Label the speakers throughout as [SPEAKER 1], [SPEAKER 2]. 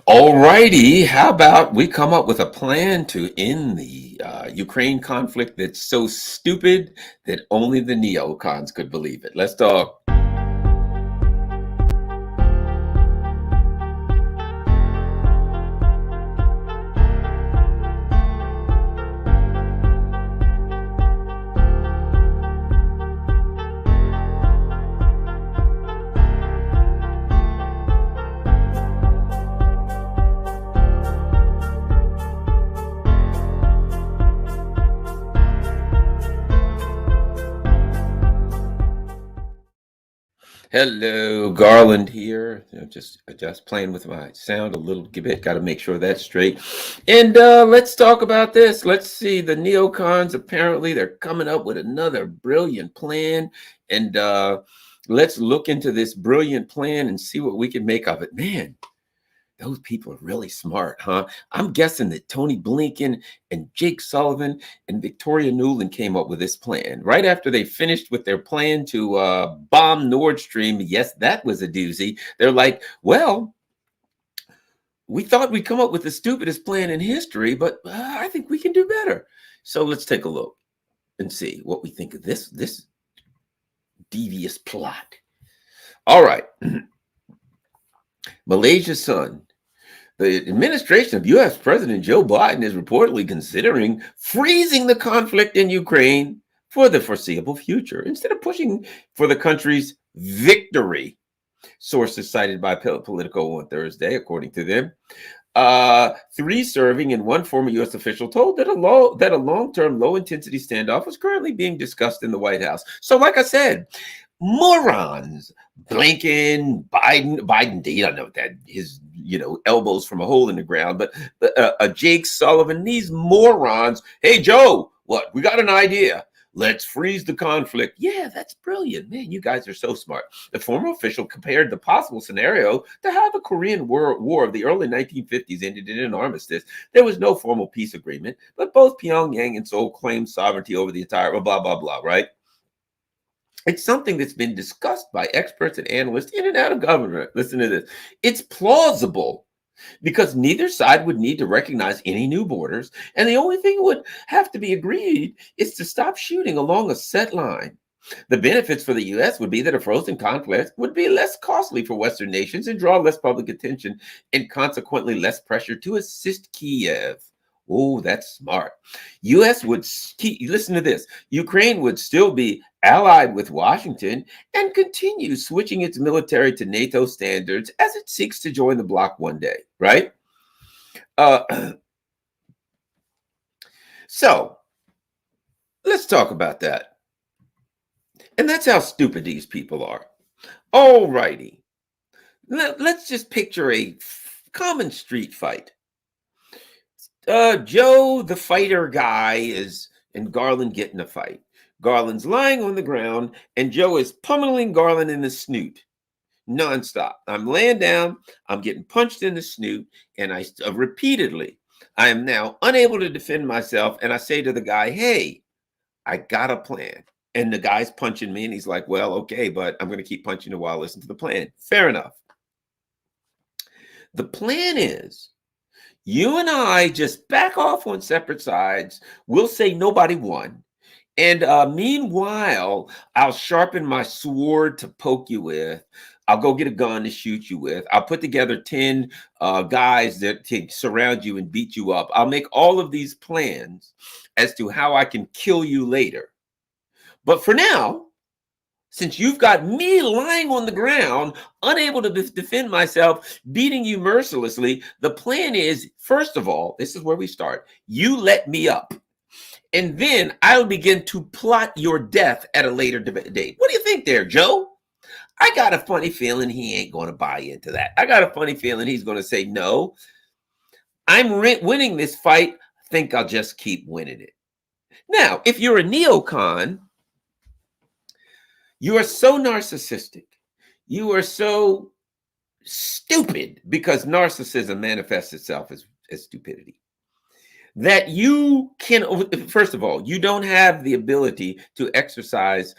[SPEAKER 1] Alrighty, how about we come up with a plan to end the Ukraine conflict that's so stupid that only the neocons could believe it? Let's talk. Hello, Garland here. Just playing with my sound a little bit. Got to make sure that's straight. And let's talk about this. Let's see. The neocons apparently they're coming up with another brilliant plan, and let's look into this brilliant plan and see what we can make of it. Man, those people are really smart, huh? I'm guessing that Tony Blinken and Jake Sullivan and Victoria Nuland came up with this plan right after they finished with their plan to bomb Nord Stream. Yes, that was a doozy. They're like, well, we thought we'd come up with the stupidest plan in history, but I think we can do better. So let's take a look and see what we think of this devious plot. All right. Malaysia's son. The administration of U.S. President Joe Biden is reportedly considering freezing the conflict in Ukraine for the foreseeable future instead of pushing for the country's victory. Sources cited by Politico on Thursday, according to them. 3 serving and 1 former U.S. official told that a long-term, low-intensity standoff was currently being discussed in the White House. So, like I said, morons. Blinken, Biden, you don't know that his, elbows from a hole in the ground, but Jake Sullivan, these morons. Hey, Joe, what? We got an idea. Let's freeze the conflict. Yeah, that's brilliant. Man, you guys are so smart. The former official compared the possible scenario to how the Korean War of the early 1950s ended in an armistice. There was no formal peace agreement, but both Pyongyang and Seoul claimed sovereignty over the entire blah, blah, blah, right? It's something that's been discussed by experts and analysts in and out of government. Listen to this. It's plausible because neither side would need to recognize any new borders. And the only thing would have to be agreed is to stop shooting along a set line. The benefits for the U.S. would be that a frozen conflict would be less costly for Western nations and draw less public attention and consequently less pressure to assist Kiev. Oh, that's smart. U.S. would listen to this. Ukraine would still be allied with Washington and continue switching its military to NATO standards as it seeks to join the bloc one day, right? So let's talk about that. And that's how stupid these people are. All righty. Let's just picture a common street fight. Joe, the fighter guy, and Garland get in a fight. Garland's lying on the ground, and Joe is pummeling Garland in the snoot nonstop. I'm laying down, I'm getting punched in the snoot, and I repeatedly, I am now unable to defend myself, and I say to the guy, hey, I got a plan. And the guy's punching me, and he's like, well, okay, but I'm going to keep punching you while I listen to the plan. Fair enough. The plan is, you and I just back off on separate sides. We'll say nobody won. And meanwhile, I'll sharpen my sword to poke you with. I'll go get a gun to shoot you with. I'll put together 10 guys that can surround you and beat you up. I'll make all of these plans as to how I can kill you later. But for now, since you've got me lying on the ground, unable to defend myself, beating you mercilessly, the plan is, first of all, this is where we start. You let me up. And then I'll begin to plot your death at a later date. What do you think there, Joe? I got a funny feeling he ain't going to buy into that. I got a funny feeling he's going to say, no, I'm winning this fight. I think I'll just keep winning it. Now, if you're a neocon, you are so narcissistic. You are so stupid because narcissism manifests itself as stupidity. That you can, first of all, you don't have the ability to exercise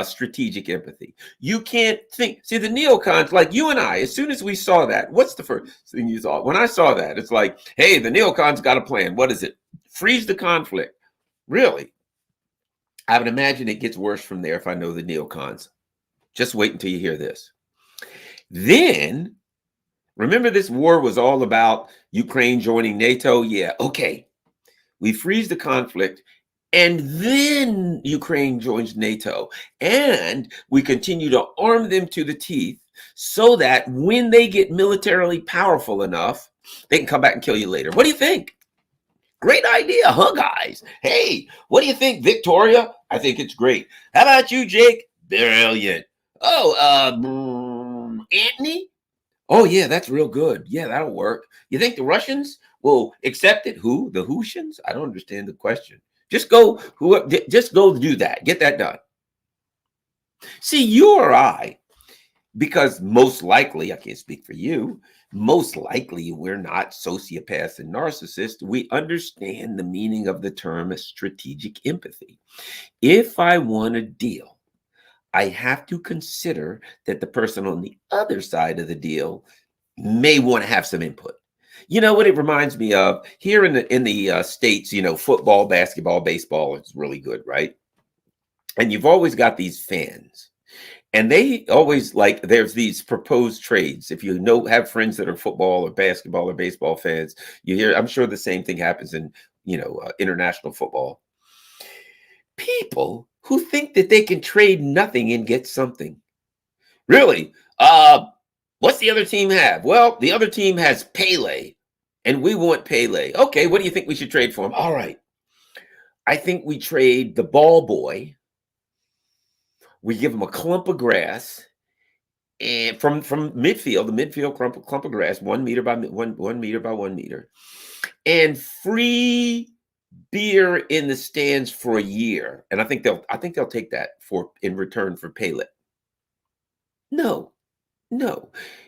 [SPEAKER 1] strategic empathy. You can't think. See, the neocons, like you and I, as soon as we saw that, what's the first thing you thought? When I saw that, it's like, hey, the neocons got a plan. What is it? Freeze the conflict. Really? I would imagine it gets worse from there if I know the neocons. Just wait until you hear this. Then, remember this war was all about Ukraine joining NATO? Yeah, okay. We freeze the conflict, and then Ukraine joins NATO. And we continue to arm them to the teeth so that when they get militarily powerful enough, they can come back and kill you later. What do you think? Great idea, huh, guys? Hey, what do you think, Victoria? I think it's great. How about you, Jake? Brilliant. Oh, Anthony? Oh, yeah, that's real good. Yeah, that'll work. You think the Russians will accept it? Who? The Hoosians? I don't understand the question. Just go do that. Get that done. See, you or I, because most likely, I can't speak for you, most likely we're not sociopaths and narcissists. We understand the meaning of the term strategic empathy. If I want a deal, I have to consider that the person on the other side of the deal may want to have some input. You know what it reminds me of? Here in the States, you know, football, basketball, baseball is really good, right? And you've always got these fans. And they always like, there's these proposed trades. If you know, have friends that are football or basketball or baseball fans, you hear, I'm sure the same thing happens in, international football. People who think that they can trade nothing and get something. Really? What's the other team have? Well, the other team has Pele, and we want Pele. Okay, what do you think we should trade for him? All right. I think we trade the ball boy. We give him a clump of grass, and from midfield, the midfield clump of grass, 1 meter by 1 meter by 1 meter, and free beer in the stands for a year. And I think they'll take that for in return for Pele. No,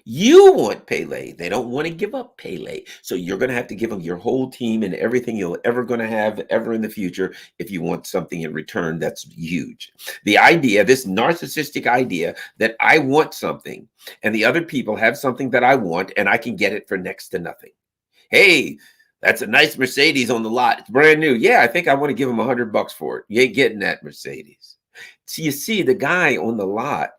[SPEAKER 1] you want Pele. They don't want to give up Pele. So you're going to have to give them your whole team and everything you're ever going to have ever in the future if you want something in return that's huge. The idea, this narcissistic idea that I want something and the other people have something that I want and I can get it for next to nothing. Hey, that's a nice Mercedes on the lot. It's brand new. Yeah, I think I want to give them $100 for it. You ain't getting that Mercedes. So you see, the guy on the lot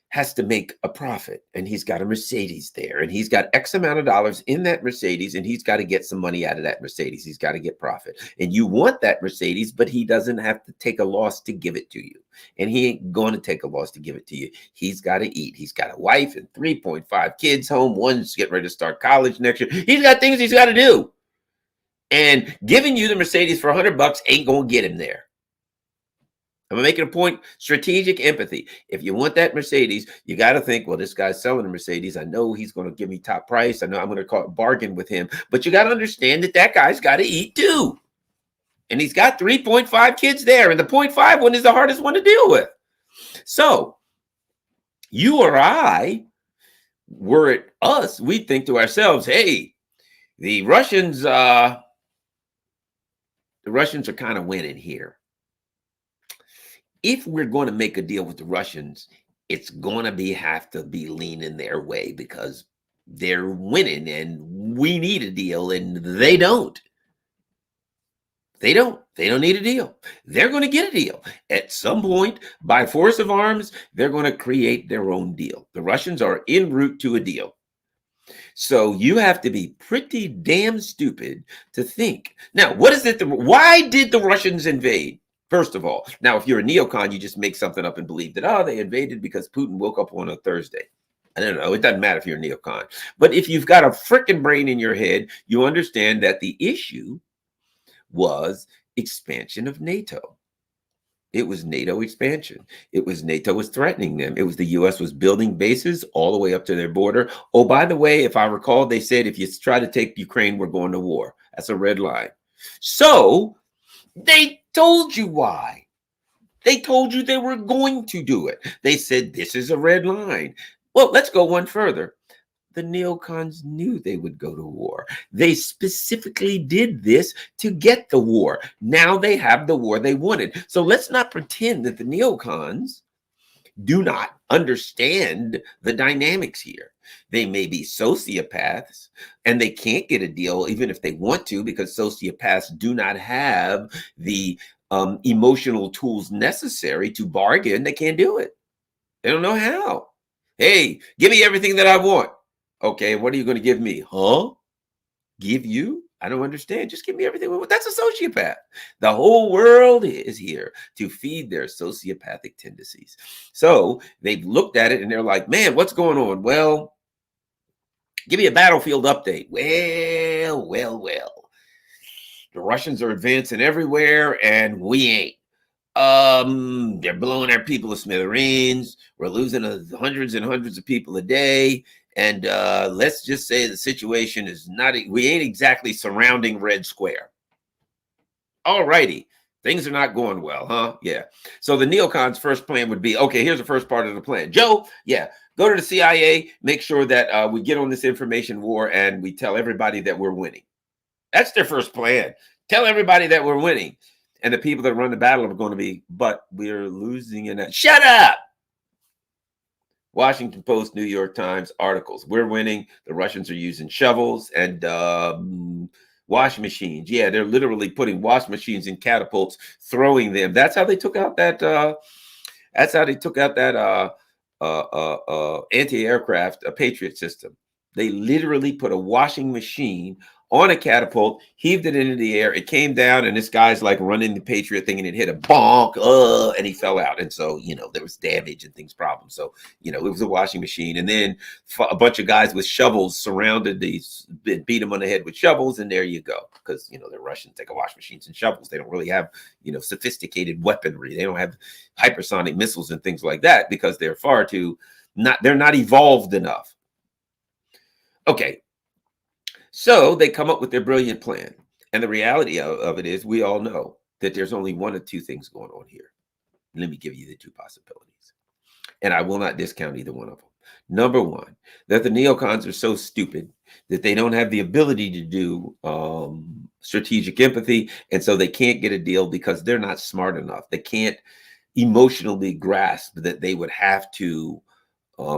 [SPEAKER 1] has to make a profit, and he's got a Mercedes there, and he's got X amount of dollars in that Mercedes, and he's got to get some money out of that Mercedes. He's got to get profit. And you want that Mercedes, but he doesn't have to take a loss to give it to you. And he ain't going to take a loss to give it to you. He's got to eat. He's got a wife and 3.5 kids home. One's getting ready to start college next year. He's got things he's got to do. And giving you the Mercedes for $100 ain't going to get him there. I'm making a point, strategic empathy. If you want that Mercedes, you got to think, well, this guy's selling a Mercedes. I know he's going to give me top price. I know I'm going to bargain with him. But you got to understand that guy's got to eat too. And he's got 3.5 kids there. And the 0.5 one is the hardest one to deal with. So you or I, were it us, we think to ourselves, hey, the Russians are kind of winning here. If we're going to make a deal with the Russians, it's going to have to be leaning their way because they're winning and we need a deal and they don't. They don't need a deal. They're going to get a deal. At some point, by force of arms, they're going to create their own deal. The Russians are en route to a deal. So you have to be pretty damn stupid to think. Now, why did the Russians invade? First of all, now, if you're a neocon, you just make something up and believe that, they invaded because Putin woke up on a Thursday. I don't know. It doesn't matter if you're a neocon. But if you've got a freaking brain in your head, you understand that the issue was expansion of NATO. It was NATO expansion. It was NATO was threatening them. It was the U.S. was building bases all the way up to their border. Oh, by the way, if I recall, they said, if you try to take Ukraine, we're going to war. That's a red line. So they told you why. They told you they were going to do it. They said, this is a red line. Well, let's go one further. The neocons knew they would go to war. They specifically did this to get the war. Now they have the war they wanted. So let's not pretend that the neocons do not understand the dynamics here. They may be sociopaths and they can't get a deal even if they want to, because sociopaths do not have the emotional tools necessary to bargain. They can't do it. They don't know how. Hey, give me everything that I want. Okay, what are you going to give me? Huh? Give you? I don't understand. Just give me everything. That's a sociopath. The whole world is here to feed their sociopathic tendencies. So they've looked at it and they're like, man, what's going on? Well, give me a battlefield update. Well. The Russians are advancing everywhere and we ain't. They're blowing our people to smithereens. We're losing hundreds and hundreds of people a day. And let's just say the situation is not, we ain't exactly surrounding Red Square. All righty. Things are not going well, huh? Yeah. So the neocons' first plan would be, okay, here's the first part of the plan. Joe, yeah, go to the CIA, make sure that we get on this information war and we tell everybody that we're winning. That's their first plan. Tell everybody that we're winning. And the people that run the battle are going to be, but we're losing in that. Shut up! Washington Post, New York Times articles. We're winning. The Russians are using shovels and washing machines. Yeah, they're literally putting washing machines in catapults, throwing them. That's how they took out that. Anti-aircraft Patriot system. They literally put a washing machine on a catapult, heaved it into the air. It came down, and this guy's like running the Patriot thing, and it hit a bonk, and he fell out. And so, there was damage and things, problems. So, it was a washing machine. And then a bunch of guys with shovels surrounded these, beat them on the head with shovels, and there you go. Because, they're Russians, they got washing machines and shovels. They don't really have, sophisticated weaponry. They don't have hypersonic missiles and things like that because they're far too, they're not evolved enough. Okay. So they come up with their brilliant plan. And the reality of it is we all know that there's only one of two things going on here. Let me give you the two possibilities. And I will not discount either one of them. Number one, that the neocons are so stupid that they don't have the ability to do strategic empathy. And so they can't get a deal because they're not smart enough. They can't emotionally grasp that they would have to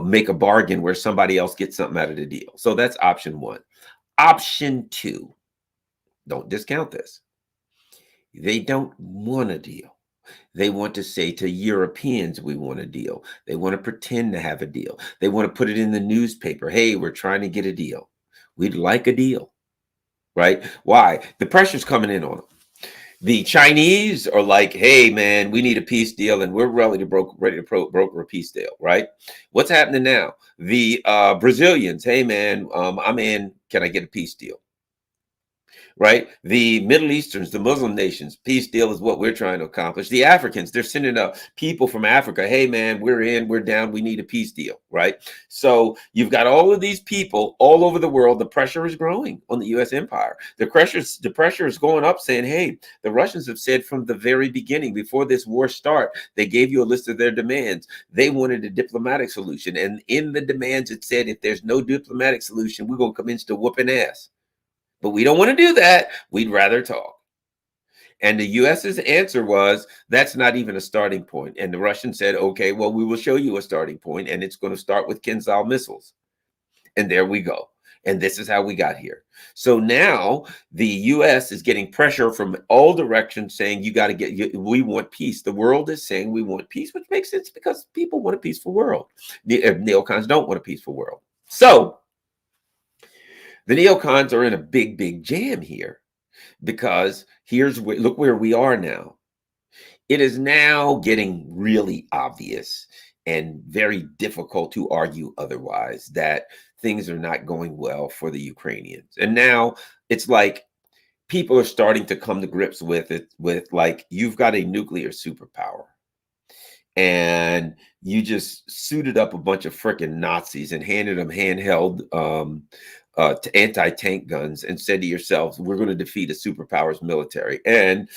[SPEAKER 1] make a bargain where somebody else gets something out of the deal. So that's option one. Option two, don't discount this. They don't want a deal. They want to say to Europeans, we want a deal. They want to pretend to have a deal. They want to put it in the newspaper. Hey, we're trying to get a deal. We'd like a deal, right? Why? The pressure's coming in on them. The Chinese are like, hey, man, we need a peace deal, and we're ready to broker a peace deal, right? What's happening now? The Brazilians, hey, man, I'm in. Can I get a peace deal? Right? The Middle Easterns, the Muslim nations, peace deal is what we're trying to accomplish. The Africans, they're sending up people from Africa. Hey, man, we're in, we're down. We need a peace deal, right? So you've got all of these people all over the world. The pressure is growing on the U.S. empire. The pressure is going up saying, hey, the Russians have said from the very beginning, before this war start, they gave you a list of their demands. They wanted a diplomatic solution. And in the demands, it said, if there's no diplomatic solution, we're going to commence to whooping ass. But we don't want to do that. We'd rather talk. And the US's answer was, that's not even a starting point. And the Russians said, okay, well, we will show you a starting point, and it's going to start with Kinzhal missiles. And there we go. And this is how we got here. So now the US is getting pressure from all directions saying, you got to we want peace. The world is saying we want peace, which makes sense because people want a peaceful world. The neocons don't want a peaceful world. So the neocons are in a big, big jam here because look where we are now. It is now getting really obvious and very difficult to argue otherwise that things are not going well for the Ukrainians. And now it's like people are starting to come to grips with it, with like, you've got a nuclear superpower. And you just suited up a bunch of freaking Nazis and handed them handheld to anti-tank guns and said to yourselves, we're going to defeat a superpower's military. And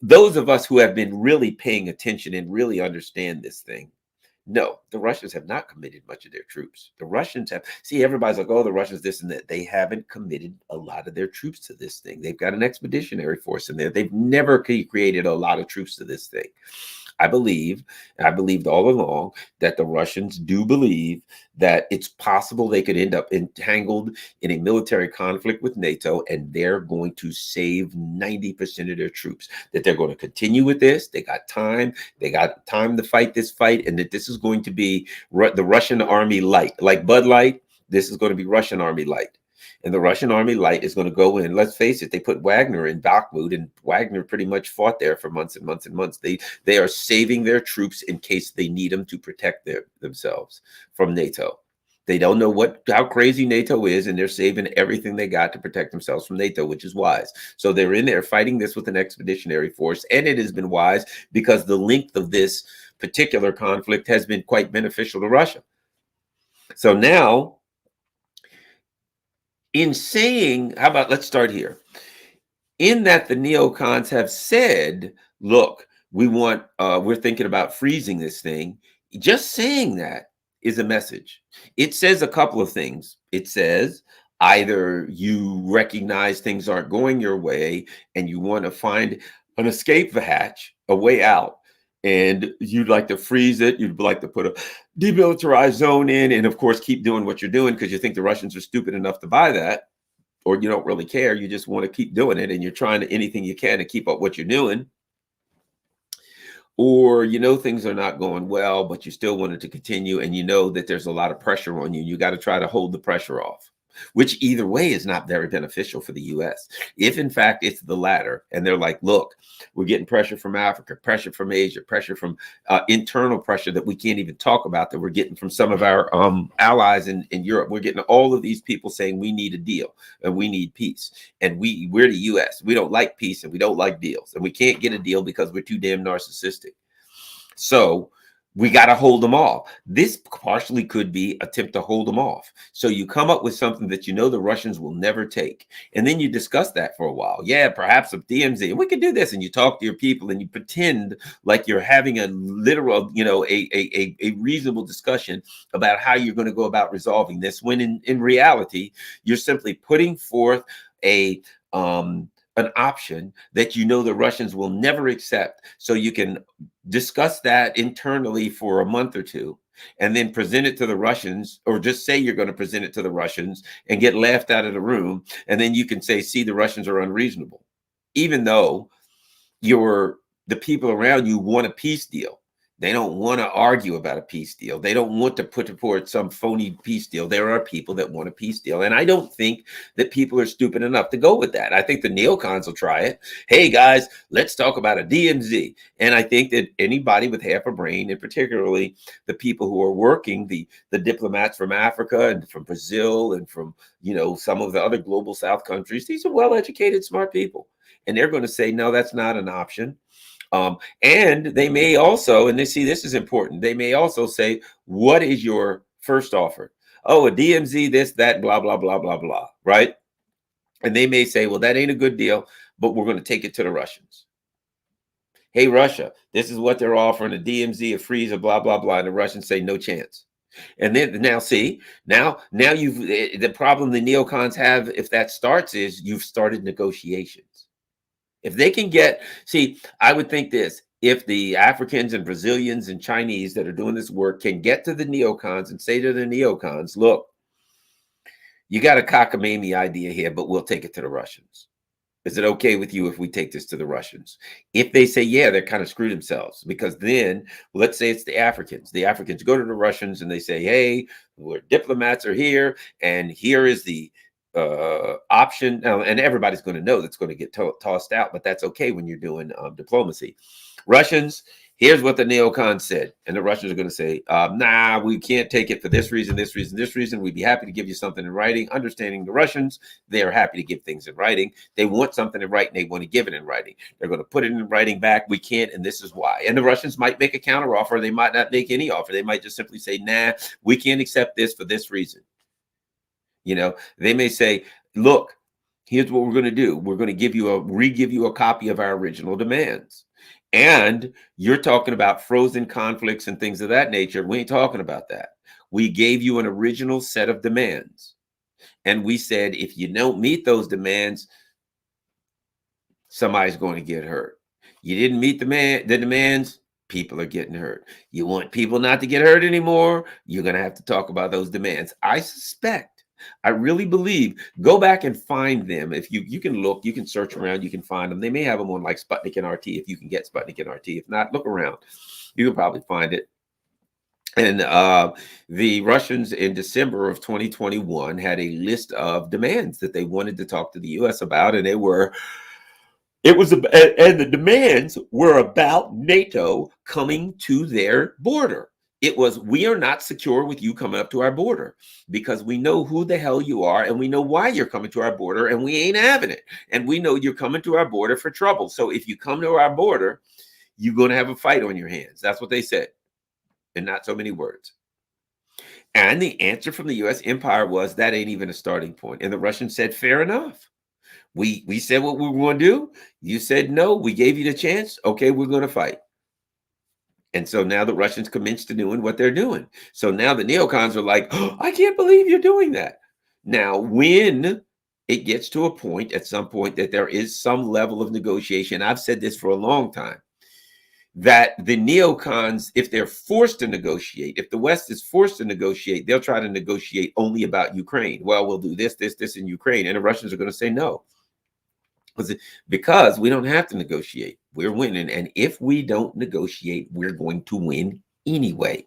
[SPEAKER 1] those of us who have been really paying attention and really understand this thing No, the Russians have not committed much of their troops. The Russians have, see, everybody's like, oh, the Russians this and that. They haven't committed a lot of their troops to this thing. They've got an expeditionary force in there. They've never created a lot of troops to this thing. I believe, and I believed all along, that the Russians do believe that it's possible they could end up entangled in a military conflict with NATO, and they're going to save 90% of their troops. That they're going to continue with this. They got time. They got time to fight this fight, and that this is going to be the Russian army light. Like Bud Light, this is going to be Russian army light. And the Russian army light is going to go in. Let's face it, they put Wagner in Bakhmut, and Wagner pretty much fought there for months and months and months. They are saving their troops in case they need them to protect themselves from NATO. They don't know how crazy NATO is, and they're saving everything they got to protect themselves from NATO, which is wise. So they're in there fighting this with an expeditionary force, and it has been wise because the length of this particular conflict has been quite beneficial to Russia. So now, in saying, how about, let's start here. In that the neocons have said, look, we're thinking about freezing this thing. Just saying that is a message. It says a couple of things. It says either you recognize things aren't going your way and you want to find an escape hatch, a way out, and you'd like to freeze it. You'd like to put a demilitarized zone in, and of course, keep doing what you're doing because you think the Russians are stupid enough to buy that, or you don't really care. You just want to keep doing it, and you're trying to anything you can to keep up what you're doing. Or things are not going well, but you still wanted to continue, and you know that there's a lot of pressure on you. You got to try to hold the pressure off, which either way is not very beneficial for the U.S. If in fact it's the latter, and they're like, look, we're getting pressure from Africa, pressure from Asia, pressure from internal pressure that we can't even talk about, that we're getting from some of our allies in Europe. We're getting all of these people saying we need a deal and we need peace. And we're the U.S. We don't like peace and we don't like deals. And we can't get a deal because we're too damn narcissistic. So we got to hold them off. This partially could be attempt to hold them off. So you come up with something that the Russians will never take. And then you discuss that for a while. Yeah, perhaps a DMZ. And we could do this. And you talk to your people and you pretend like you're having a literal, a reasonable discussion about how you're going to go about resolving this. When in reality, you're simply putting forth an option that the Russians will never accept. So you can discuss that internally for a month or two and then present it to the Russians, or just say you're going to present it to the Russians and get laughed out of the room. And then you can say, see, the Russians are unreasonable, even though the people around you want a peace deal. They don't want to argue about a peace deal. They don't want to put forward some phony peace deal. There are people that want a peace deal. And I don't think that people are stupid enough to go with that. I think the neocons will try it. Hey, guys, let's talk about a DMZ. And I think that anybody with half a brain, and particularly the people who are working, the diplomats from Africa and from Brazil and from, some of the other global South countries, these are well-educated, smart people. And they're going to say, no, that's not an option. And they may also, and this is important, they may also say, what is your first offer? Oh, a DMZ, this, that, blah, blah, blah, blah, blah, right? And they may say, well, that ain't a good deal, but we're going to take it to the Russians. Hey, Russia, this is what they're offering, a DMZ, a freeze, a blah, blah, blah. And the Russians say, no chance. And then now you've, the problem the neocons have, if that starts, is you've started negotiations. If they can I would think this, if the Africans and Brazilians and Chinese that are doing this work can get to the neocons and say to the neocons, look, you got a cockamamie idea here, but we'll take it to the Russians. Is it okay with you if we take this to the Russians? If they say, yeah, they're kind of screwed themselves, because then let's say it's the Africans. The Africans go to the Russians and they say, hey, our diplomats are here, and here is the option, and everybody's going to know that's going to get tossed out, but that's okay when you're doing diplomacy. Russians, here's what the neocons said, and the Russians are going to say, nah, we can't take it for this reason, this reason, this reason. We'd be happy to give you something in writing. Understanding the Russians, they are happy to give things in writing. They want something in writing. They want to give it in writing. They're going to put it in writing back. We can't, and this is why. And the Russians might make a counter offer. They might not make any offer. They might just simply say, nah, we can't accept this for this reason. They may say, look, here's what we're going to do. We're going to re-give you a copy of our original demands. And you're talking about frozen conflicts and things of that nature. We ain't talking about that. We gave you an original set of demands. And we said, if you don't meet those demands, somebody's going to get hurt. You didn't meet the demands, people are getting hurt. You want people not to get hurt anymore, you're going to have to talk about those demands. I suspect, I really believe, go back and find them. If you can look, you can search around, you can find them. They may have them on like Sputnik and RT if you can get Sputnik and RT. If not, look around. You can probably find it. And the Russians in December of 2021 had a list of demands that they wanted to talk to the U.S. about, and and the demands were about NATO coming to their border. It was, we are not secure with you coming up to our border because we know who the hell you are and we know why you're coming to our border and we ain't having it. And we know you're coming to our border for trouble. So if you come to our border, you're going to have a fight on your hands. That's what they said in not so many words. And the answer from the U.S. empire was, that ain't even a starting point. And the Russians said, fair enough. We said what we were going to do. You said no. We gave you the chance. Okay, we're going to fight. And so now the Russians commenced to doing what they're doing. So now the neocons are like, oh, I can't believe you're doing that. Now, when it gets to a point, at some point, that there is some level of negotiation, I've said this for a long time, that the neocons, if they're forced to negotiate, if the West is forced to negotiate, they'll try to negotiate only about Ukraine. Well, we'll do this, this, this in Ukraine. And the Russians are going to say no. Because we don't have to negotiate. We're winning. And if we don't negotiate, we're going to win anyway.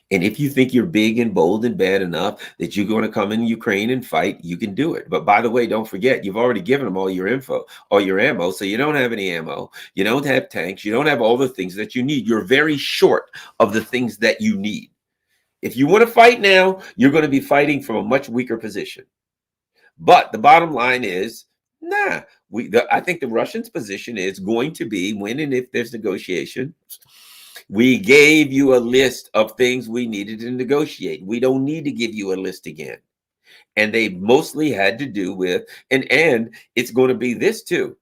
[SPEAKER 1] And if you think you're big and bold and bad enough that you're going to come in Ukraine and fight, you can do it. But by the way, don't forget, you've already given them all your info, all your ammo. So you don't have any ammo. You don't have tanks. You don't have all the things that you need. You're very short of the things that you need. If you want to fight now, you're going to be fighting from a much weaker position. But the bottom line is, nah, I think the Russians' position is going to be, when and if there's negotiation, we gave you a list of things we needed to negotiate. We don't need to give you a list again. And they mostly had to do with, and it's going to be this too.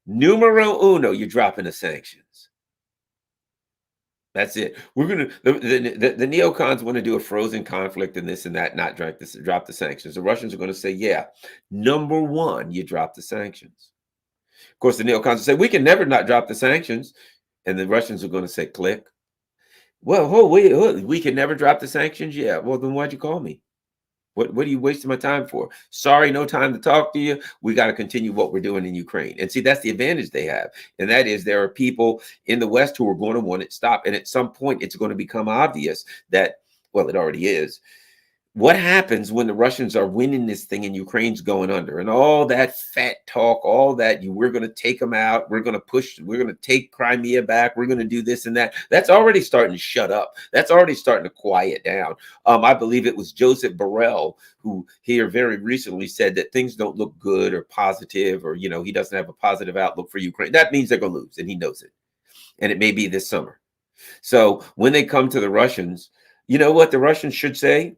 [SPEAKER 1] Numero uno, you're dropping the sanctions. That's it. We're going to, the neocons want to do a frozen conflict and this and that, not drop the sanctions. The Russians are going to say, yeah, number one, you drop the sanctions. Of course, the neocons will say, we can never not drop the sanctions. And the Russians are going to say, click. Well, we can never drop the sanctions? Yeah. Well, then why'd you call me? What are you wasting my time for? Sorry, no time to talk to you. We got to continue what we're doing in Ukraine. And see, that's the advantage they have. And that is, there are people in the West who are going to want it stopped. And at some point, it's going to become obvious that, well, it already is. What happens when the Russians are winning this thing and Ukraine's going under, and all that fat talk, all that we're going to take them out, we're going to take Crimea back, we're going to do this and that. That's already starting to shut up. That's already starting to quiet down. I believe it was Joseph Borrell who here very recently said that things don't look good or positive, or, he doesn't have a positive outlook for Ukraine. That means they're going to lose, and he knows it. And it may be this summer. So when they come to the Russians, you know what the Russians should say?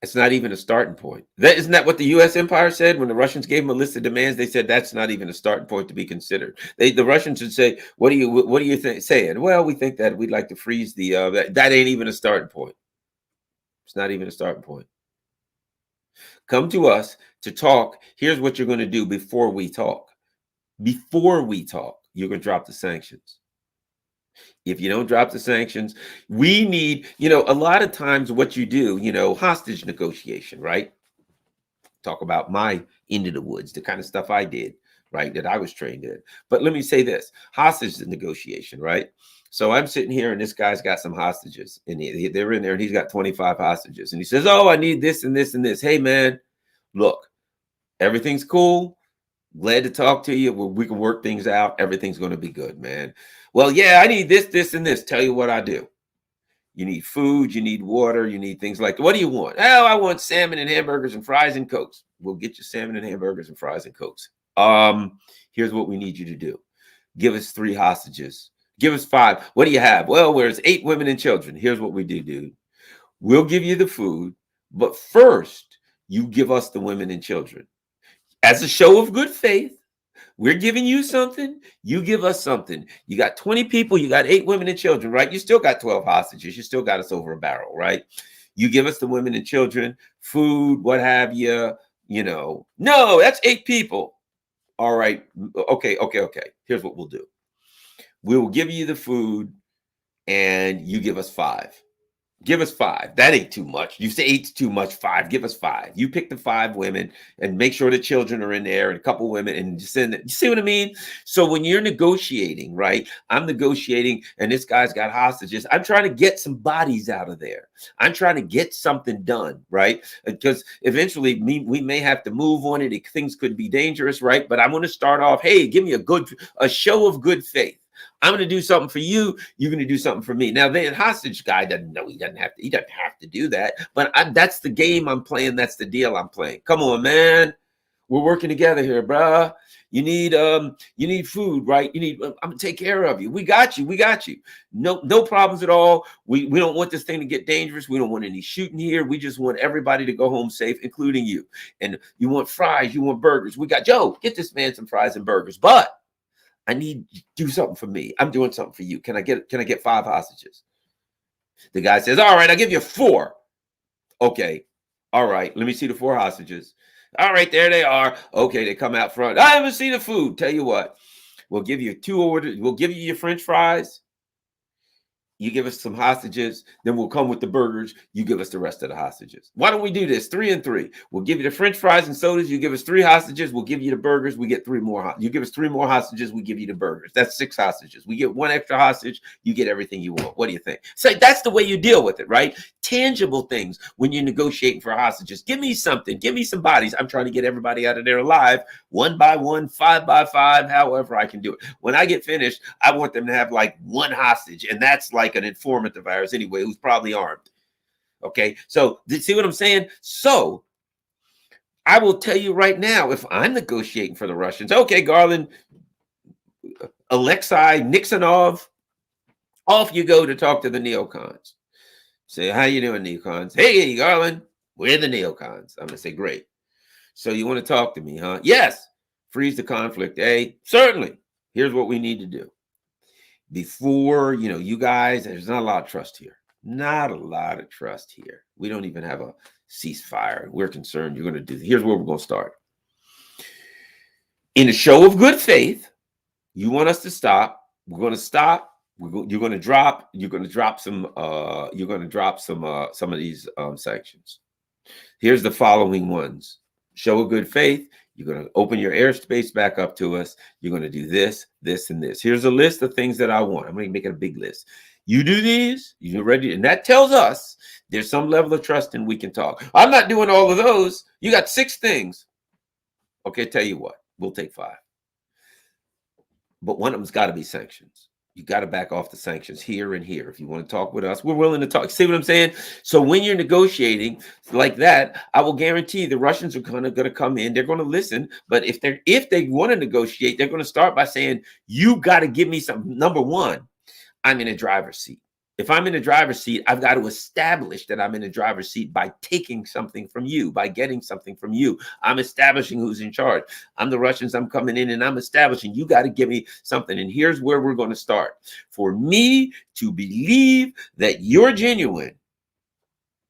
[SPEAKER 1] It's not even a starting point. Isn't that what the U.S. empire said when the Russians gave them a list of demands? They said that's not even a starting point to be considered. The Russians should say, "What do you think?" Saying, "Well, we think that we'd like to freeze the that ain't even a starting point. It's not even a starting point. Come to us to talk. Here's what you're going to do before we talk. Before we talk, you're going to drop the sanctions." If you don't drop the sanctions, we need, a lot of times what you do, hostage negotiation, right? Talk about my end of the woods, the kind of stuff I did, right? That I was trained in. But let me say this, hostage negotiation, right? So I'm sitting here and this guy's got some hostages and they're in there and he's got 25 hostages. And he says, oh, I need this and this and this. Hey, man, look, everything's cool. Glad to talk to you. We can work things out. Everything's going to be good, man. Well, yeah, I need this, this, and this. Tell you what I do. You need food. You need water. You need things like, what do you want? Oh, I want salmon and hamburgers and fries and Cokes. We'll get you salmon and hamburgers and fries and Cokes. Here's what we need you to do. Give us 3 hostages. Give us 5. What do you have? Well, there's 8 women and children. Here's what we do, dude. We'll give you the food, but first you give us the women and children. As a show of good faith, We're giving you something, you give us something. You got 20 people, you got 8 women and children, right? You still got 12 hostages. You still got us over a barrel, right? You give us the women and children, food, what have you, No, that's 8 people. All right. Okay. Here's what we'll do. We will give you the food and you give us 5. Give us 5. That ain't too much. You say 8's too much. 5. Give us 5. You pick the 5 women and make sure the children are in there and a couple women and just send it. You see what I mean? So when you're negotiating, right? I'm negotiating and this guy's got hostages. I'm trying to get some bodies out of there. I'm trying to get something done, right? Because eventually we may have to move on it. Things could be dangerous, right? But I'm going to start off, hey, give me a show of good faith. I'm going to do something for you. You're going to do something for me. Now, the hostage guy doesn't know he doesn't have to do that. But that's the game I'm playing. That's the deal I'm playing. Come on, man. We're working together here, bruh. You need food, right? I'm gonna take care of you. We got you. No problems at all. We don't want this thing to get dangerous. We don't want any shooting here. We just want everybody to go home safe, including you. And you want fries, you want burgers. We got Joe, get this man some fries and burgers. But I need you to do something for me. I'm doing something for you. Can I get 5 hostages? The guy says, all right, I'll give you 4. Okay. All right. Let me see the 4 hostages. All right, there they are. Okay, they come out front. I haven't seen the food. Tell you what, we'll give you 2 orders. We'll give you your French fries. You give us some hostages, then we'll come with the burgers. You give us the rest of the hostages. Why don't we do this? 3 and 3. We'll give you the French fries and sodas. You give us 3 hostages. We'll give you the burgers. We get 3 more. You give us 3 more hostages. We give you the burgers. That's 6 hostages. We get 1 extra hostage. You get everything you want. What do you think? So that's the way you deal with it, right? Tangible things when you're negotiating for hostages. Give me something. Give me some bodies. I'm trying to get everybody out of there alive, 1 by 1, 5 by 5, however I can do it. When I get finished, I want them to have like 1 hostage, and that's like an informant of ours anyway, who's probably armed. Okay, so see what I'm saying? So I will tell you right now, if I'm negotiating for the Russians, okay, Garland, Alexei Nixonov, off you go to talk to the neocons. Say, how you doing, neocons? Hey, Garland, we're the neocons. I'm gonna say, great. So you want to talk to me, huh? Yes. Freeze the conflict. Hey, certainly. Here's what we need to do. Before, you guys, there's not a lot of trust here. Not a lot of trust here. We don't even have a ceasefire. We're concerned you're going to do. Here's where we're going to start. In a show of good faith, you want us to stop. We're going to stop. You're going to drop some of these sanctions. Here's the following ones. Show of good faith. You're going to open your airspace back up to us. You're going to do this, this, and this. Here's a list of things that I want. I'm going to make it a big list. You do these, you're ready. And that tells us there's some level of trust and we can talk. I'm not doing all of those. You got 6 things. Okay, tell you what, we'll take 5. But one of them's got to be sanctions. You got to back off the sanctions here and here. If you want to talk with us, we're willing to talk. See what I'm saying? So when you're negotiating like that, I will guarantee the Russians are going to come in. They're going to listen. But if they want to negotiate, they're going to start by saying, you got to give me something. Number one, I'm in a driver's seat. If I'm in a driver's seat, I've got to establish that I'm in a driver's seat by taking something from you, by getting something from you. I'm establishing who's in charge. I'm the Russians. I'm coming in and I'm establishing. You got to give me something. And here's where we're going to start. For me to believe that you're genuine,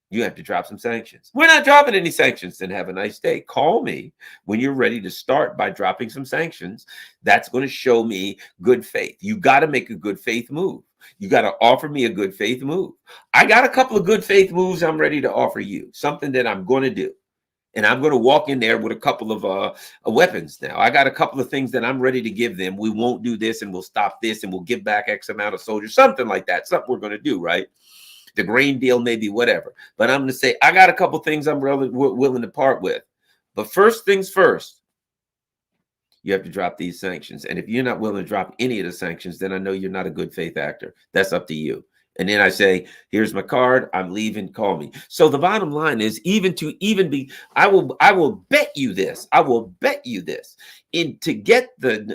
[SPEAKER 1] you have to drop some sanctions. We're not dropping any sanctions. Then have a nice day. Call me when you're ready to start by dropping some sanctions. That's going to show me good faith. You got to make a good faith move. You got to offer me a good faith move. I got a couple of good faith moves I'm ready to offer you, something that I'm going to do. And I'm going to walk in there with a couple of weapons now. I got a couple of things that I'm ready to give them. We won't do this and we'll stop this and we'll give back X amount of soldiers, something like that. Something we're going to do, right? The grain deal, maybe whatever. But I'm going to say, I got a couple of things I'm really willing to part with. But first things first, you have to drop these sanctions. And if you're not willing to drop any of the sanctions, then I know you're not a good faith actor. That's up to you. And then I say, here's my card. I'm leaving. Call me. So the bottom line is, I will bet you this. I will bet you this. To get the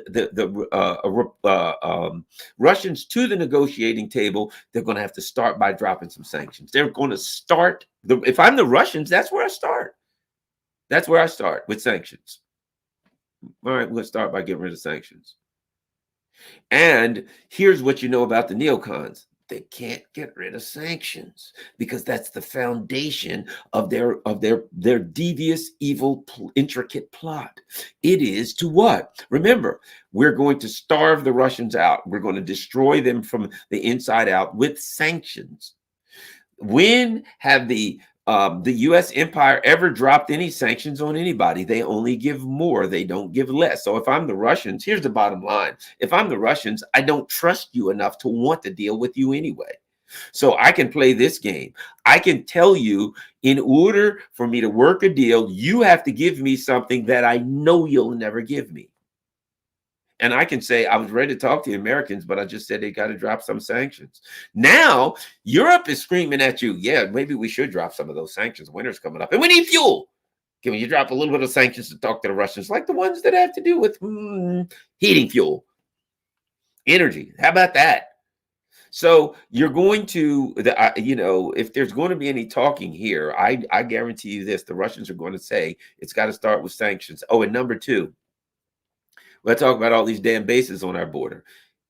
[SPEAKER 1] Russians to the negotiating table, they're going to have to start by dropping some sanctions. They're going to start. If I'm the Russians, that's where I start. That's where I start with sanctions. All right, we'll start by getting rid of sanctions. And here's what you know about the neocons. They can't get rid of sanctions because that's the foundation of their devious, evil, intricate plot. It is to what? Remember, we're going to starve the Russians out. We're going to destroy them from the inside out with sanctions. When have the U.S. empire ever dropped any sanctions on anybody? They only give more. They don't give less. So if I'm the Russians, here's the bottom line. If I'm the Russians, I don't trust you enough to want to deal with you anyway. So I can play this game. I can tell you, in order for me to work a deal, you have to give me something that I know you'll never give me. And I can say, I was ready to talk to the Americans, but I just said they got to drop some sanctions. Now, Europe is screaming at you, yeah, maybe we should drop some of those sanctions. Winter's coming up. And we need fuel. Can you drop a little bit of sanctions to talk to the Russians, like the ones that have to do with heating fuel, energy? How about that? So you're going to, if there's going to be any talking here, I guarantee you this, the Russians are going to say it's got to start with sanctions. Oh, and number two, we'll talk about all these damn bases on our border.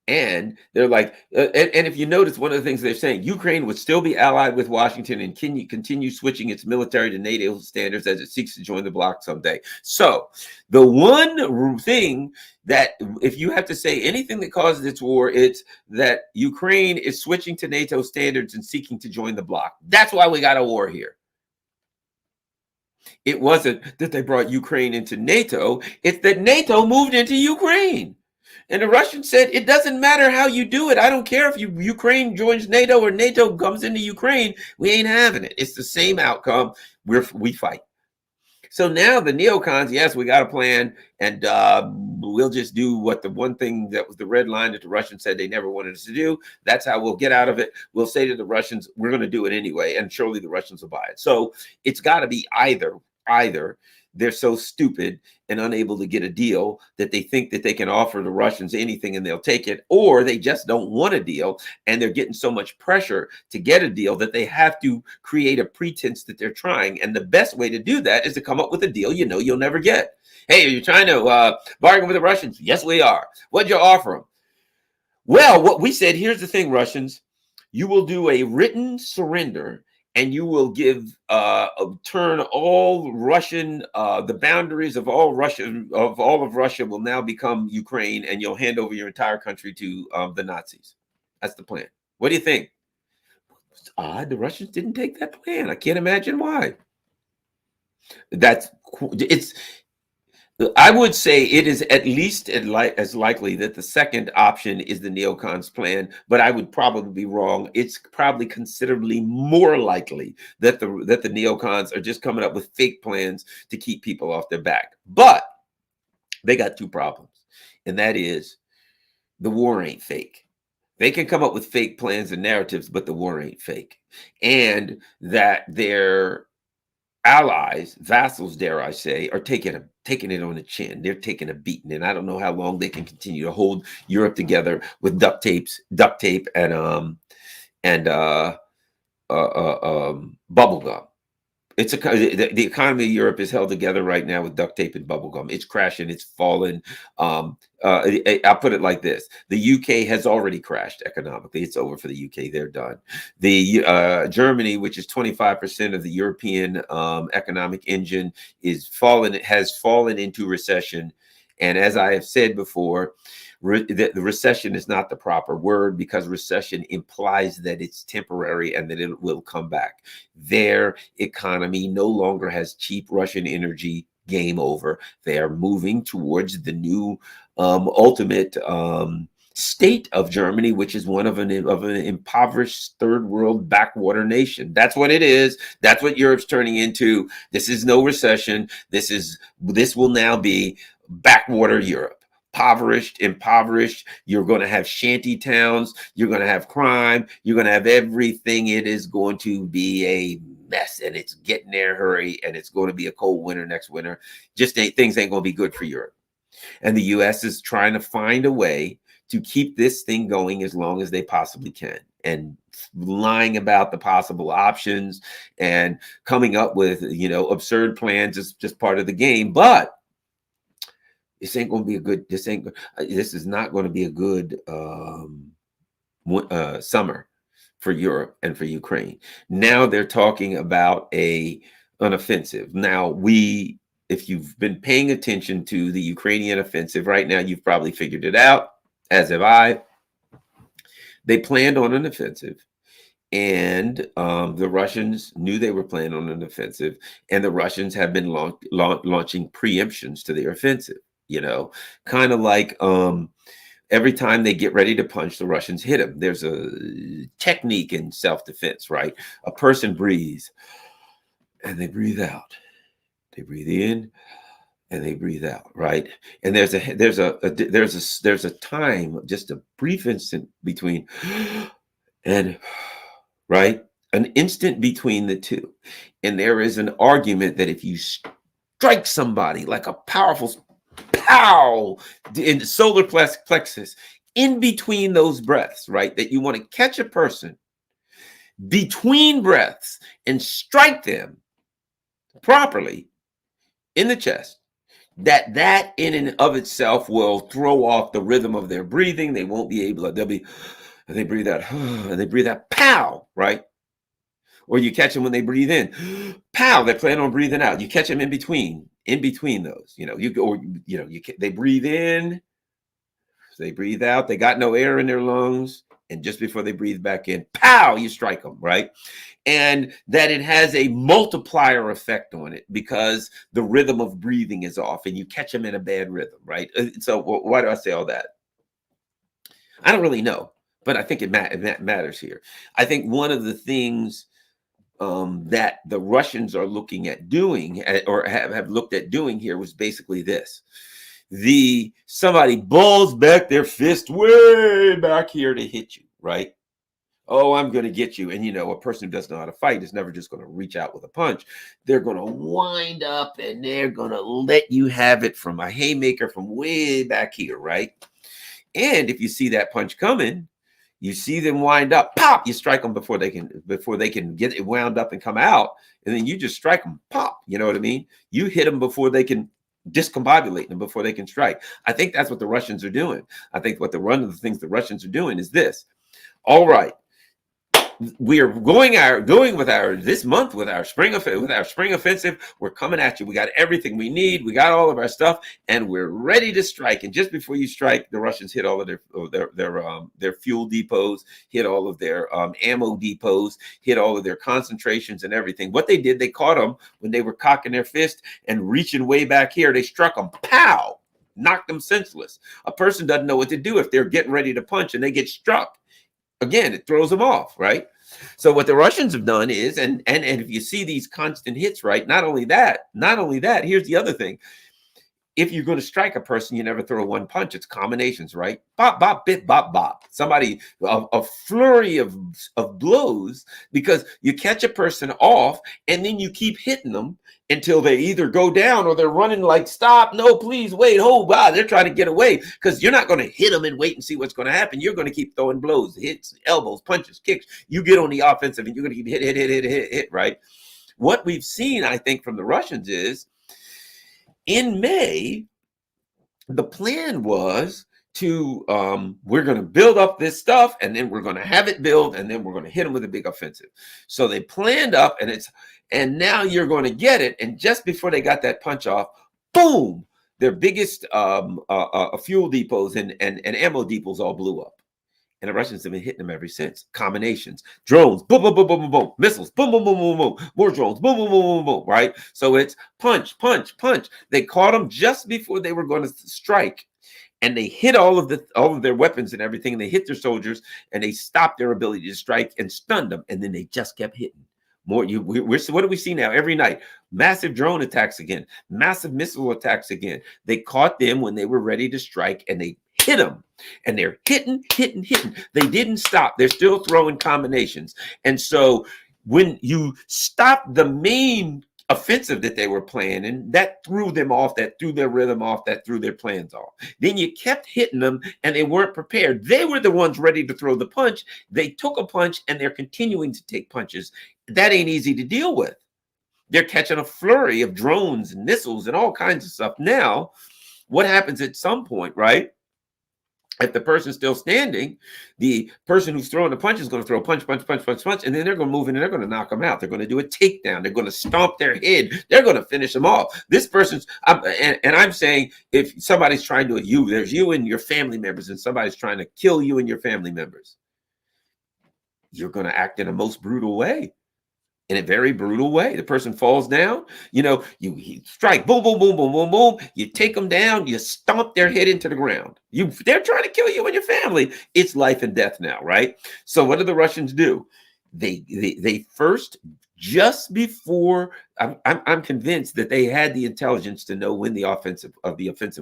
[SPEAKER 1] And they're like, and if you notice, one of the things they're saying, Ukraine would still be allied with Washington and continue switching its military to NATO standards as it seeks to join the bloc someday. So the one thing that, if you have to say anything that causes its war, it's that Ukraine is switching to NATO standards and seeking to join the bloc. That's why we got a war here. It wasn't that they brought Ukraine into NATO. It's that NATO moved into Ukraine. And the Russians said, it doesn't matter how you do it. I don't care if Ukraine joins NATO or NATO comes into Ukraine. We ain't having it. It's the same outcome. We fight. So now the neocons, yes, we got a plan, and we'll just do what the one thing that was the red line that the Russians said they never wanted us to do. That's how we'll get out of it. We'll say to the Russians, we're going to do it anyway, and surely the Russians will buy it. So it's got to be either they're so stupid and unable to get a deal that they think that they can offer the Russians anything and they'll take it, or they just don't want a deal and they're getting so much pressure to get a deal that they have to create a pretense that they're trying. And the best way to do that is to come up with a deal you know you'll never get. Hey, are you trying to bargain with the Russians? Yes, we are. What'd you offer them? Well, what we said, here's the thing, Russians, you will do a written surrender and you will give turn all Russian the boundaries of all of Russia will now become Ukraine, and you'll hand over your entire country to the Nazis. That's the plan. What do you think? It's odd the Russians didn't take that plan. I can't imagine why. I would say it is at least as likely that the second option is the neocons plan, but I would probably be wrong. It's probably considerably more likely that the neocons are just coming up with fake plans to keep people off their back. But they got two problems, and that is the war ain't fake. They can come up with fake plans and narratives, but the war ain't fake. And that their allies, vassals, dare I say, are taking it on the chin. They're taking a beating, and I don't know how long they can continue to hold Europe together with duct tape, and bubble gum. It's the economy of Europe is held together right now with duct tape and bubble gum. It's crashing. It's falling. I'll put it like this: the UK has already crashed economically. It's over for the UK. They're done. The Germany, which is 25% of the European economic engine, has fallen into recession. And as I have said before, the recession is not the proper word, because recession implies that it's temporary and that it will come back. Their economy no longer has cheap Russian energy. Game over. They are moving towards the new ultimate state of Germany, which is one of an impoverished third world backwater nation. That's what it is. That's what Europe's turning into. This is no recession. This will now be backwater Europe. Impoverished. You're going to have shanty towns. You're going to have crime. You're going to have everything. It is going to be a mess, and it's getting there, hurry, and it's going to be a cold winter next winter. Things ain't going to be good for Europe. And the U.S. is trying to find a way to keep this thing going as long as they possibly can, and lying about the possible options and coming up with, absurd plans is just part of the game. But This ain't going to be a good. This is not going to be a good summer for Europe and for Ukraine. Now they're talking about an offensive. Now if you've been paying attention to the Ukrainian offensive right now, you've probably figured it out, as have I. They planned on an offensive. And the Russians knew they were planning on an offensive, and the Russians have been launching preemptions to their offensive. Kind of like every time they get ready to punch, the Russians hit them. There's a technique in self-defense, right? A person breathes, and they breathe out. They breathe in, and they breathe out, right? And there's a time, just a brief instant between and. Right? An instant between the two. And there is an argument that if you strike somebody like a powerful pow in the solar plexus in between those breaths, right? That you want to catch a person between breaths and strike them properly in the chest, that in and of itself will throw off the rhythm of their breathing. They won't be able to, and they breathe out, and they breathe out, pow, right? Or you catch them when they breathe in, pow, they plan on breathing out. You catch them in between those, they breathe in, they breathe out, they got no air in their lungs. And just before they breathe back in, pow, you strike them, right? And that it has a multiplier effect on it because the rhythm of breathing is off and you catch them in a bad rhythm, right? So why do I say all that? I don't really know, but I think it matters here. I think one of the things that the Russians are looking at doing or have looked at doing here was basically this. Somebody balls back their fist way back here to hit you, right? Oh, I'm going to get you. And, a person who doesn't know how to fight is never just going to reach out with a punch. They're going to wind up and they're going to let you have it from a haymaker from way back here, right? And if you see that punch coming, you see them wind up, pop, you strike them before they can get it wound up and come out. And then you just strike them, pop. You know what I mean? You hit them before they can discombobulate them, before they can strike. I think that's what the Russians are doing. I think one of the things the Russians are doing is this. All right. We are going this month with our spring offensive. We're coming at you. We got everything we need. We got all of our stuff, and we're ready to strike. And just before you strike, the Russians hit all of their fuel depots, hit all of their ammo depots, hit all of their concentrations and everything. What they did, they caught them when they were cocking their fist and reaching way back here. They struck them, pow, knocked them senseless. A person doesn't know what to do if they're getting ready to punch and they get struck. Again, it throws them off, right? So what the Russians have done is, and if you see these constant hits, right? Not only that, here's the other thing. If you're going to strike a person, you never throw one punch. It's combinations, right? Bop, bop, bit, bop, bop. Somebody, a flurry of blows, because you catch a person off and then you keep hitting them until they either go down or they're running like, stop, no, please, wait, hold, wow. They're trying to get away because you're not going to hit them and wait and see what's going to happen. You're going to keep throwing blows, hits, elbows, punches, kicks. You get on the offensive and you're going to keep hit, right? What we've seen, I think, from the Russians is, in May, the plan was to, we're going to build up this stuff and then we're going to have it build and then we're going to hit them with a big offensive. So they planned up and now you're going to get it. And just before they got that punch off, boom, their biggest fuel depots and ammo depots all blew up. And the Russians have been hitting them ever since. Combinations, drones, boom, boom, boom, boom, boom, boom, missiles, boom, boom, boom, boom, boom, more drones, boom, boom, boom, boom, boom, right? So it's punch, punch, punch. They caught them just before they were going to strike, and they hit all of their weapons and everything, and they hit their soldiers, and they stopped their ability to strike and stunned them, and then they just kept hitting. What do we see now every night? Massive drone attacks again, massive missile attacks again. They caught them when they were ready to strike, and they hit them, and they're hitting. They didn't stop. They're still throwing combinations. And so when you stop the main offensive that they were planning, that threw them off, that threw their rhythm off, that threw their plans off. Then you kept hitting them and they weren't prepared. They were the ones ready to throw the punch. They took a punch and they're continuing to take punches. That ain't easy to deal with. They're catching a flurry of drones and missiles and all kinds of stuff now. What happens at some point, right? If the person's still standing, the person who's throwing the punch is going to throw punch, punch, punch, punch, punch, and then they're going to move in and they're going to knock them out. They're going to do a takedown. They're going to stomp their head. They're going to finish them off. This person's, and I'm saying, if somebody's trying to, there's you and your family members, and somebody's trying to kill you and your family members, you're going to act in a most brutal way. In a very brutal way. The person falls down, you strike, boom, boom, boom, boom, boom, boom. You take them down, you stomp their head into the ground. They're trying to kill you and your family. It's life and death now, right? So what do the Russians do? They first, just before, I'm convinced that they had the intelligence to know when the offensive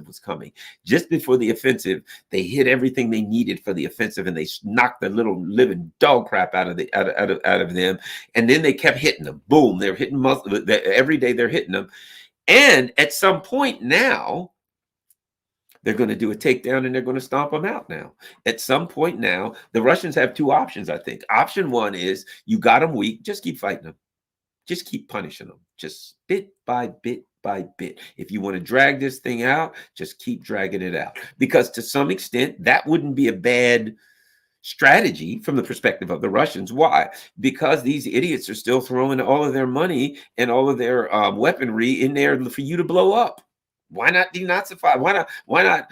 [SPEAKER 1] was coming. Just before the offensive, they hit everything they needed for the offensive, and they knocked the little living dog crap out of them. And then they kept hitting them. Boom, they're hitting every day. They're hitting them, and at some point now, they're going to do a takedown and they're going to stomp them out now. At some point now, the Russians have two options, I think. Option one is, you got them weak, just keep fighting them. Just keep punishing them, just bit by bit by bit. If you want to drag this thing out, just keep dragging it out. Because to some extent, that wouldn't be a bad strategy from the perspective of the Russians. Why? Because these idiots are still throwing all of their money and all of their weaponry in there for you to blow up. Why not denazify? Why not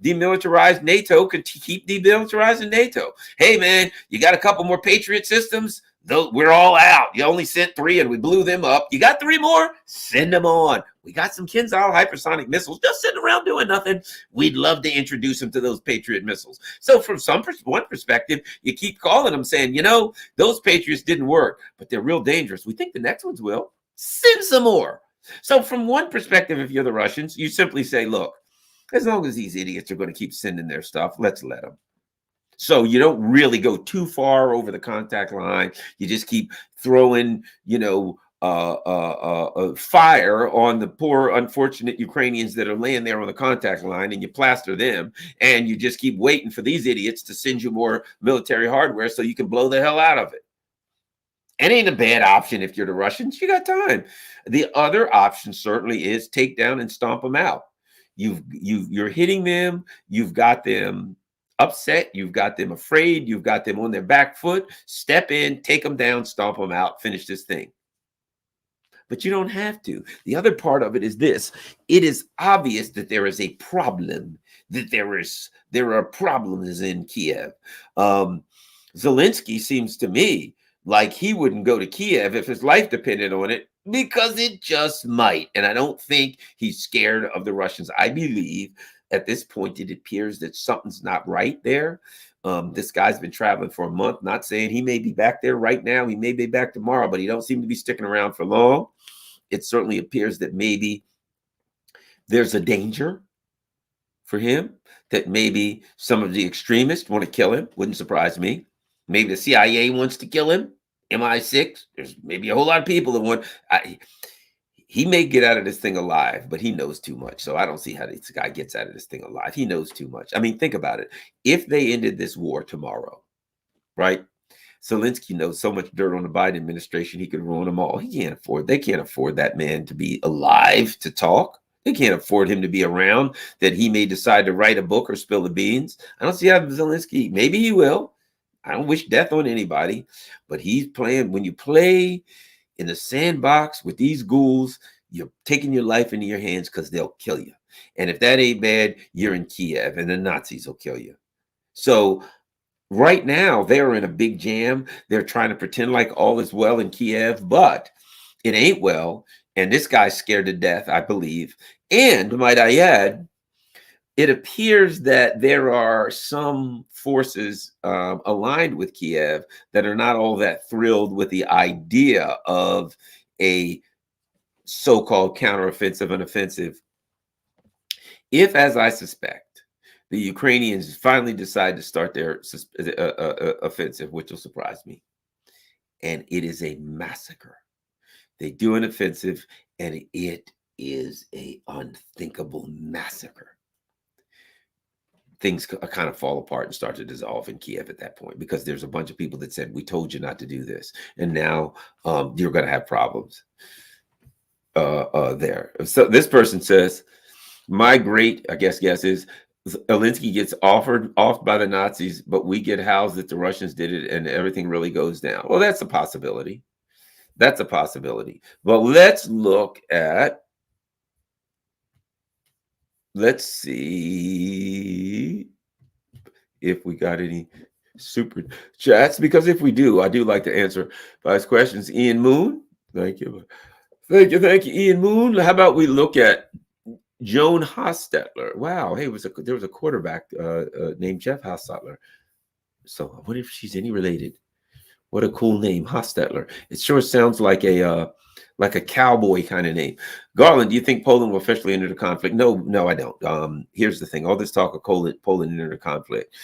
[SPEAKER 1] demilitarize NATO? Could keep demilitarizing NATO. Hey man, you got a couple more Patriot systems? We're all out. You only sent 3 and we blew them up. You got 3 more? Send them on. We got some Kinzhal hypersonic missiles just sitting around doing nothing. We'd love to introduce them to those Patriot missiles. So from one perspective, you keep calling them saying, those Patriots didn't work, but they're real dangerous. We think the next ones will. Send some more. So from one perspective, if you're the Russians, you simply say, look, as long as these idiots are going to keep sending their stuff, let's let them. So you don't really go too far over the contact line. You just keep throwing, fire on the poor, unfortunate Ukrainians that are laying there on the contact line, and you plaster them, and you just keep waiting for these idiots to send you more military hardware so you can blow the hell out of it. It ain't a bad option if you're the Russians. You got time. The other option certainly is take down and stomp them out. You're hitting them. You've got them upset, you've got them afraid, you've got them on their back foot. Step in, take them down, stomp them out, finish this thing. But you don't have to. The other part of it is this: it is obvious that there is a problem, that there are problems in Kiev. Zelensky seems to me like he wouldn't go to Kiev if his life depended on it, because it just might. And I don't think he's scared of the Russians. I believe at this point, it appears that something's not right there. This guy's been traveling for a month, not saying he may be back there right now. He may be back tomorrow, but he don't seem to be sticking around for long. It certainly appears that maybe there's a danger for him, that maybe some of the extremists want to kill him. Wouldn't surprise me. Maybe the CIA wants to kill him. MI6. There's maybe a whole lot of people that want. He may get out of this thing alive, but he knows too much. So I don't see how this guy gets out of this thing alive. He knows too much. I mean, think about it. If they ended this war tomorrow, right? Zelensky knows so much dirt on the Biden administration, he could ruin them all. They can't afford that man to be alive to talk. They can't afford him to be around, that he may decide to write a book or spill the beans. I don't see how Zelensky, maybe he will. I don't wish death on anybody, but he's playing. When you play in the sandbox with these ghouls, you're taking your life into your hands, because they'll kill you. And if that ain't bad, you're in Kiev and the Nazis will kill you. So right now they're in a big jam. They're trying to pretend like all is well in Kiev, but it ain't well. And this guy's scared to death, I believe. And might I add, it appears that there are some forces aligned with Kiev that are not all that thrilled with the idea of a so-called counteroffensive and offensive. If, as I suspect, the Ukrainians finally decide to start their offensive, which will surprise me, and it is a massacre. They do an offensive, and it is an unthinkable massacre. Things kind of fall apart and start to dissolve in Kiev at that point, because there's a bunch of people that said, we told you not to do this. And now you're going to have problems there. So this person says, My great, I guess is Alinsky gets offered off by the Nazis, but we get housed that the Russians did it and everything really goes down. Well, that's a possibility. That's a possibility. But let's see if we got any super chats, because if we do, I do like to answer Vice questions. Ian Moon, thank you. Thank you, Ian Moon. How about we look at Joan Hostetler? Wow, hey, there was a quarterback named Jeff Hostetler. So I wonder if she's any related. What a cool name, Hostetler. It sure sounds like a cowboy kind of name. Garland, do you think Poland will officially enter the conflict? No, I don't. Here's the thing: all this talk of Poland enter the conflict.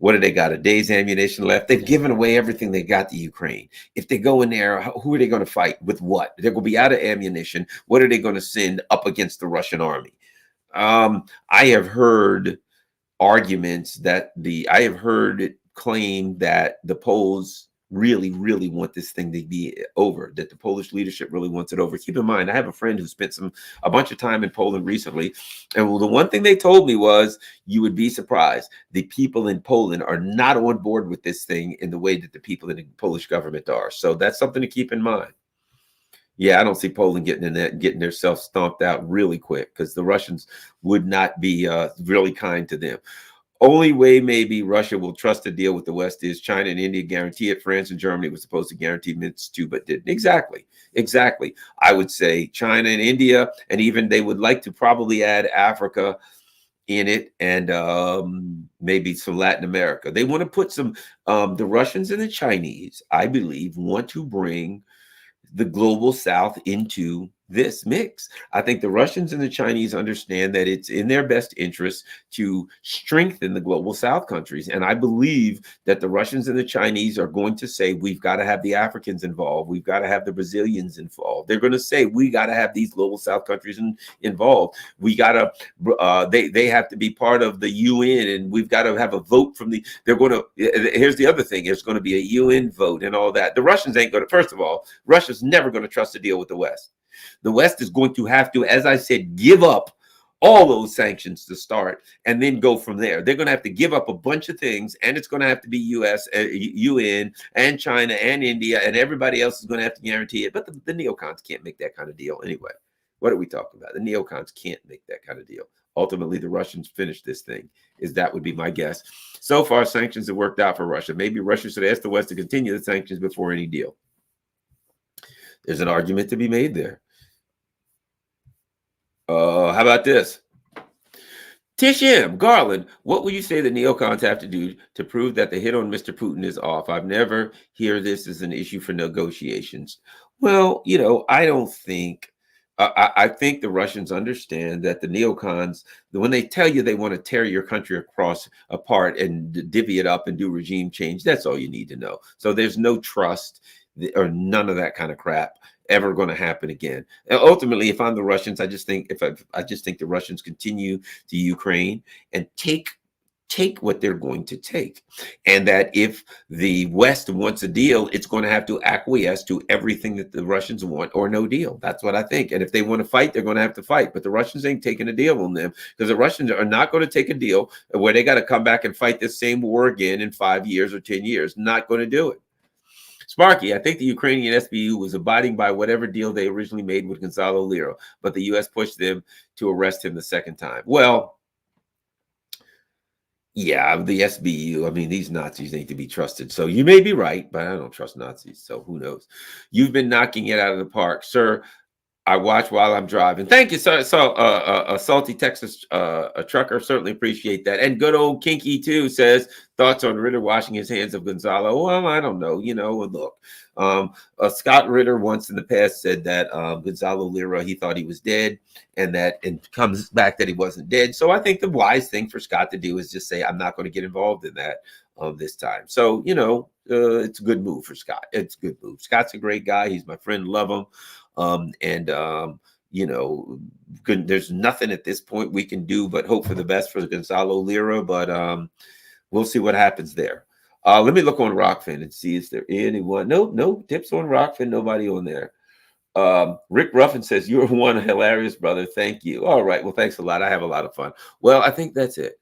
[SPEAKER 1] What do they got? A day's ammunition left. They've given away everything they got to Ukraine. If they go in there, who are they going to fight with? What? They're going to be out of ammunition. What are they going to send up against the Russian army? I have heard arguments that I have heard it claimed that the Poles really, really want this thing to be over, that the Polish leadership really wants it over. Keep in mind, I have a friend who spent a bunch of time in Poland recently, and the one thing they told me was, you would be surprised, the people in Poland are not on board with this thing in the way that the people in the Polish government are. So that's something to keep in mind. Yeah, I don't see Poland getting themselves stomped out really quick, because the Russians would not be really kind to them. Only way maybe Russia will trust a deal with the West is China and India guarantee it. France and Germany was supposed to guarantee Minsk too, but didn't. Exactly. I would say China and India, and even they would like to probably add Africa in it, and maybe some Latin America. They want to put some, the Russians and the Chinese, I believe, want to bring the global South into this mix. I think the Russians and the Chinese understand that it's in their best interest to strengthen the global South countries. And I believe that the Russians and the Chinese are going to say, we've got to have the Africans involved. We've got to have the Brazilians involved. They're going to say, we got to have these global South countries involved. We got to, they have to be part of the UN, and we've got to have a vote from here's the other thing. There's going to be a UN vote and all that. The Russians ain't going to, first of all, Russia's never going to trust a deal with the West. The West is going to have to, as I said, give up all those sanctions to start, and then go from there. They're going to have to give up a bunch of things, and it's going to have to be US, UN, and China, and India, and everybody else is going to have to guarantee it. But the neocons can't make that kind of deal anyway. What are we talking about? The neocons can't make that kind of deal. Ultimately, the Russians finish this thing. That would be my guess. So far, sanctions have worked out for Russia. Maybe Russia should ask the West to continue the sanctions before any deal. There's an argument to be made there. How about this? Tish M. Garland, what would you say the neocons have to do to prove that the hit on Mr. Putin is off? I've never heard this as an issue for negotiations. Well, I don't think, I think the Russians understand that the neocons, when they tell you they want to tear your country apart and divvy it up and do regime change, that's all you need to know. So there's no trust or none of that kind of crap ever going to happen again. And ultimately, if I'm the Russians, I just think the Russians continue to Ukraine and take what they're going to take, and that if the West wants a deal, it's going to have to acquiesce to everything that the Russians want, or no deal. That's what I think. And if they want to fight, they're going to have to fight. But the Russians ain't taking a deal on them, because the Russians are not going to take a deal where they got to come back and fight this same war again in 5 years or 10 years. Not going to do it. Sparky, I think the Ukrainian SBU was abiding by whatever deal they originally made with Gonzalo Lira, but the U.S. pushed them to arrest him the second time. Well, yeah, the SBU, I mean, these Nazis ain't to be trusted. So you may be right, but I don't trust Nazis, so who knows? You've been knocking it out of the park. Sir, I watch while I'm driving. Thank you, sir. So, a salty Texas a trucker, certainly appreciate that. And good old Kinky too says, thoughts on Ritter washing his hands of Gonzalo. Well, I don't know. Look, Scott Ritter once in the past said that Gonzalo Lira, he thought he was dead, and comes back that he wasn't dead. So I think the wise thing for Scott to do is just say, I'm not going to get involved in that this time. So, it's a good move for Scott. It's a good move. Scott's a great guy. He's my friend. Love him. There's nothing at this point we can do but hope for the best for Gonzalo Lira, but we'll see what happens there. Let me look on Rockfin and see, is there anyone? No tips on Rockfin, nobody on there. Rick Ruffin says, "You're one hilarious brother. Thank you." All right. Well, thanks a lot. I have a lot of fun. Well, I think that's it.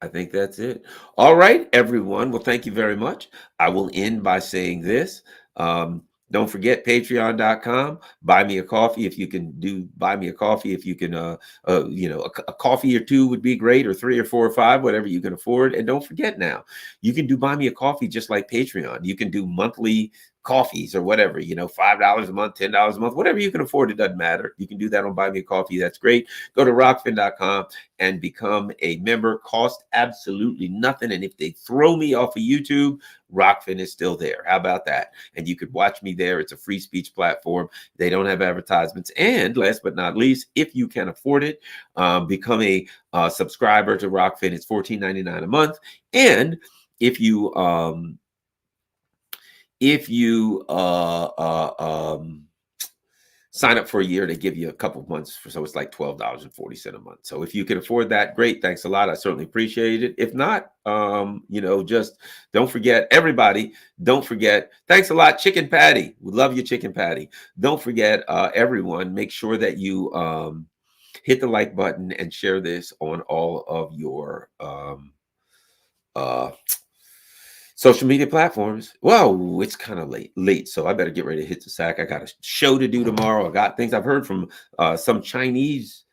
[SPEAKER 1] I think that's it. All right, everyone. Well, thank you very much. I will end by saying this. Don't forget patreon.com. Buy me a coffee if you can do buy me a coffee if you can a coffee or two would be great, or three or four or five, whatever you can afford. And don't forget now, you can do buy me a coffee just like Patreon. You can do monthly coffees or whatever, $5 a month, $10 a month, whatever you can afford. It doesn't matter. You can do that on Buy Me a Coffee. That's great. Go to rockfin.com and become a member. Cost absolutely nothing. And if they throw me off of YouTube, Rockfin is still there. How about that? And you could watch me there. It's a free speech platform. They don't have advertisements. And last but not least, if you can afford it, become a subscriber to Rockfin. It's $14.99 a month. And if you sign up for a year, they give you a couple of months, so it's like $12.40 a month. So if you can afford that, great. Thanks a lot. I certainly appreciate it. If not, just don't forget, everybody, don't forget. Thanks a lot, Chicken Patty. We love you, Chicken Patty. Don't forget, everyone, make sure that you hit the like button and share this on all of your social media platforms. Well, it's kind of late, so I better get ready to hit the sack. I got a show to do tomorrow. I got things I've heard from some Chinese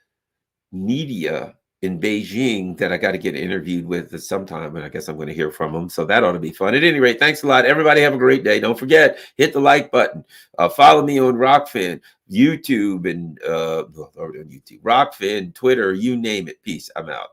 [SPEAKER 1] media in Beijing that I got to get interviewed with sometime, and I guess I'm going to hear from them. So that ought to be fun. At any rate, thanks a lot. Everybody have a great day. Don't forget, hit the like button. Follow me on Rockfin, YouTube, and YouTube, Rockfin, Twitter, you name it. Peace. I'm out.